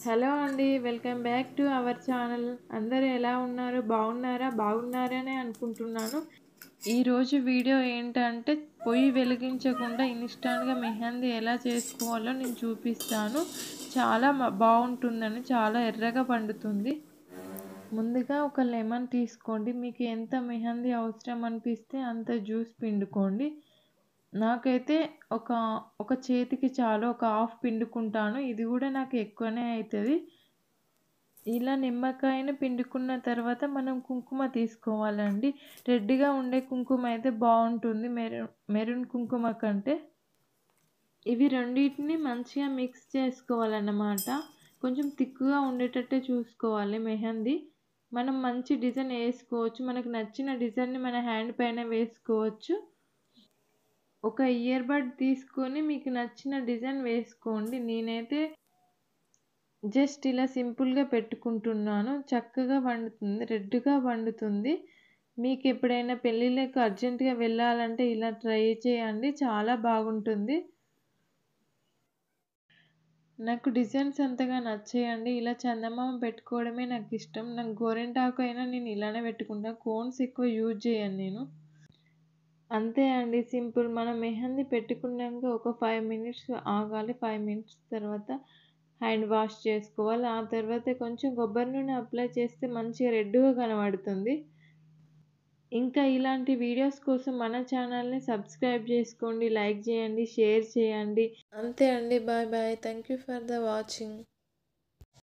Hello అండి. Welcome back to our channel. అందరూ ఎలా ఉన్నారు? బాగున్నారా? బాగున్నారనే అనుకుంటున్నాను. ఈరోజు వీడియో ఏంటంటే పొయ్యి వెలిగించకుండా ఇన్‌స్టాంట్‌గా మెహందీ ఎలా చేసుకోవాలో నేను చూపిస్తాను. చాలా బావుంటుందండి. చాలా ఎర్రగా పండుతుంది. ముందుగా ఒక లెమన్ తీసుకోండి. మీకు ఎంత మెహందీ అవసరం అనిపిస్తే అంత జ్యూస్ పిండుకోండి. నాకైతే ఒక ఒక చేతికి చాలు. ఒక హాఫ్ పిండుకుంటాను. ఇది గూడా నాకు ఎక్కువనే అయితది. ఇలా నిమ్మకాయని పిండుకున్న తర్వాత మనం కుంకుమ తీసుకోవాలండి. రెడ్‌గా ఉండే కుంకుమ అయితే బావుంటుంది. మెరూన్ కుంకుమ కంటే. ఇవి రెండిటిని మంచిగా మిక్స్ చేసుకోవాలన్నమాట. కొంచెం థిక్‌గా ఉండేటట్టే చూసుకోవాలి మెహందీ. మనం మంచి డిజైన్ ఏసుకోవచ్చు. మనకు నచ్చిన డిజైన్‌ని మన హ్యాండ్ పైన వేసుకోవచ్చు. ఒక ఇయర్ బడ్ తీసుకొని మీకు నచ్చిన డిజైన్ వేసుకోండి. నేనైతే జస్ట్ ఇలా సింపుల్‌గా పెట్టుకుంటున్నాను. చక్కగా పండుతుంది. రెడ్‌గా పండుతుంది. మీకెప్పుడైనా పెళ్ళిళ్ళకి అర్జెంట్‌గా వెళ్ళాలంటే ఇలా ట్రై చేయండి. చాలా బాగుంటుంది. నాకు డిజైన్స్ అంతగా నచ్చయండి. ఇలా చందమామ పెట్టుకోవడమే నాకిష్టం. నాకు గోరింటాకు అయినా నేను ఇలానే పెట్టుకుంటా. కోన్స్ ఎక్కువ యూజ్ చేయను నేను. అంతే అండి సింపుల్. మనం మెహందీ పెట్టుకున్నాక ఒక 5 మినిట్స్ ఆగాలి. 5 మినిట్స్ తర్వాత హ్యాండ్ వాష్ చేసుకోవాలి. ఆ తర్వాత కొంచెం కొబ్బరి నూనె అప్లై చేస్తే మంచిగా రెడ్‌గా కనబడుతుంది. ఇంకా ఇలాంటి వీడియోస్ కోసం మన ఛానల్‌ని సబ్స్క్రైబ్ చేసుకోండి, లైక్ చేయండి, షేర్ చేయండి. అంతే అండి. Bye bye. Thank you for the watching.